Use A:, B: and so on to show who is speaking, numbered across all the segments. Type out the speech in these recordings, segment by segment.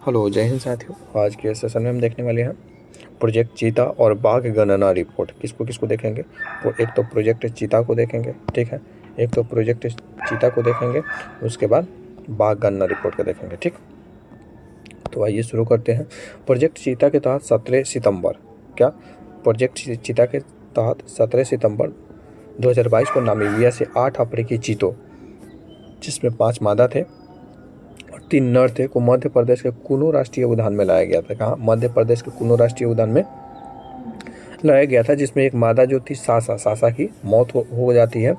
A: Hello, जय हिंद साथियों। आज के सेशन में हम देखने वाले हैं प्रोजेक्ट चीता और बाघ गणना रिपोर्ट। किसको किसको देखेंगे? तो एक तो प्रोजेक्ट चीता को देखेंगे, ठीक है। एक तो प्रोजेक्ट चीता को देखेंगे, उसके बाद बाघ गणना रिपोर्ट को देखेंगे, ठीक। तो आइए शुरू करते हैं। प्रोजेक्ट चीता के तहत 17 सितंबर क्या प्रोजेक्ट चीता के तहत 17 सितंबर 2022 को नामीबिया से 8 अफ्रीकी चीतों, जिसमें 5 मादा थे और 3 नर थे, को मध्य प्रदेश के कुनो राष्ट्रीय उद्यान में लाया गया था। कहाँ? मध्य प्रदेश के कुनो राष्ट्रीय उद्यान में लाया गया था, जिसमें एक मादा जो थी सासा की मौत हो जाती है।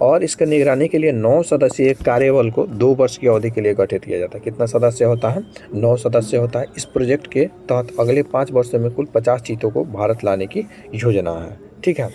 A: और इसका निगरानी के लिए 9 सदस्यीय एक कार्यबल को 2 वर्ष की अवधि के लिए गठित किया जाता है। कितना सदस्य होता है? 9 सदस्य होता है। इस प्रोजेक्ट के तहत अगले 5 वर्षों में कुल 50 चीतों को भारत लाने की योजना है, ठीक है।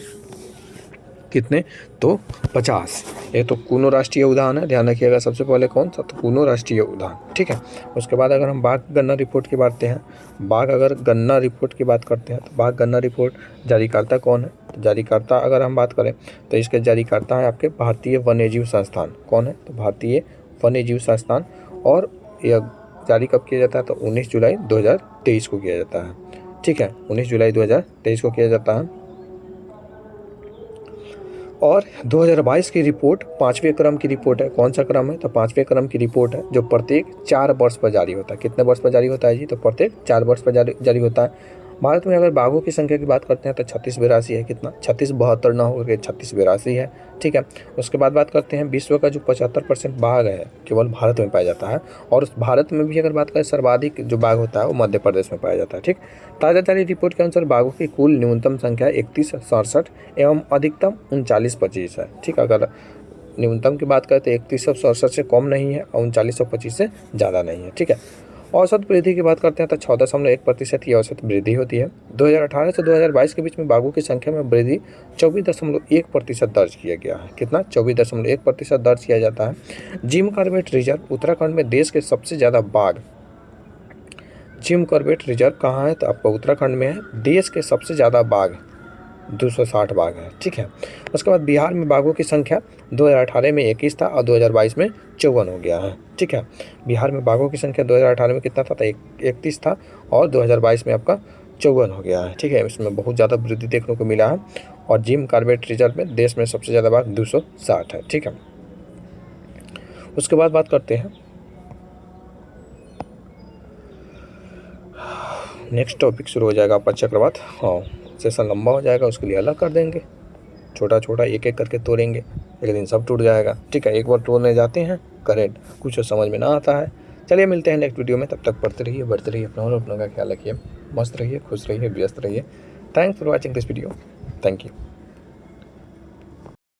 A: कितने? तो 50। ये तो कुनो राष्ट्रीय उद्यान है, ध्यान रखिएगा। सबसे पहले कौन सा? तो कुनो राष्ट्रीय उद्यान, ठीक है। उसके बाद अगर हम बाघ गणना रिपोर्ट की बात करते हैं, बाघ गणना रिपोर्ट की बात करते हैं, तो बाघ गणना रिपोर्ट जारीकर्ता कौन है? तो जारीकर्ता अगर हम बात करें तो इसके जारीकर्ता है आपके भारतीय वन्यजीव संस्थान। कौन है? तो भारतीय वन्यजीव संस्थान। और यह जारी कब किया जाता है? तो 19 जुलाई 2023 को किया जाता है, ठीक है। 19 जुलाई 2023 को किया जाता है। और 2022 की रिपोर्ट 5वें क्रम की रिपोर्ट है। कौन सा क्रम है? तो 5वें क्रम की रिपोर्ट है, जो प्रत्येक 4 वर्ष पर जारी होता है। कितने वर्ष पर जारी होता है जी? तो प्रत्येक 4 वर्ष पर जारी होता है। भारत में अगर बाघों की संख्या की बात करते हैं तो 3682 है। कितना? 3672 ना होकर 3682 है, ठीक है। उसके बाद बात करते हैं विश्व का जो 75% बाघ है केवल भारत में पाया जाता है। और उस भारत में भी अगर बात करें, सर्वाधिक जो बाघ होता है वो मध्य प्रदेश में पाया जाता है, ठीक। ताज़ा जारी रिपोर्ट के अनुसार बाघों की कुल न्यूनतम संख्या 3167 एवं अधिकतम 3925 है, ठीक। अगर न्यूनतम की बात करें तो 3167 से कम नहीं है और 3925 से ज़्यादा नहीं है, ठीक है। औसत वृद्धि की बात करते हैं तो 6.1% की औसत वृद्धि होती है। 2018 से 2022 के बीच में बाघों की संख्या में वृद्धि 24.1% दर्ज किया गया है। कितना? 24.1% दर्ज किया जाता है। जिम कॉर्बेट रिजर्व उत्तराखंड में देश के सबसे ज़्यादा बाघ। जिम कॉर्बेट रिजर्व कहाँ है? तो आपका उत्तराखंड में है। देश के सबसे ज़्यादा बाघ 260 बाघ है, ठीक है। उसके बाद बिहार में बाघों की संख्या 2018 में 21 था और 2022 में 54 हो गया है, ठीक है। बिहार में बाघों की संख्या 2018 में कितना था? तो 31 था और 2022 में आपका 54 हो गया है, ठीक है। इसमें बहुत ज़्यादा वृद्धि देखने को मिला है। और जिम कॉर्बेट रिजर्व में देश में सबसे ज़्यादा बाघ 260 है, ठीक है। उसके बाद बात करते हैं नेक्स्ट टॉपिक शुरू हो जाएगा आपका चक्रवात। हाँ, सेशन लंबा हो जाएगा, उसके लिए अलग कर देंगे। छोटा छोटा एक एक करके तोड़ेंगे, एक दिन सब टूट जाएगा, ठीक है। एक बार तोड़ने जाते हैं, करेंट कुछ समझ में ना आता है। चलिए मिलते हैं नेक्स्ट वीडियो में। तब तक पढ़ते रहिए, बढ़ते रहिए, अपना और अपनों का ख्याल रखिए। मस्त रहिए, खुश रहिए, व्यस्त रहिए। Thanks for watching this video. Thank you.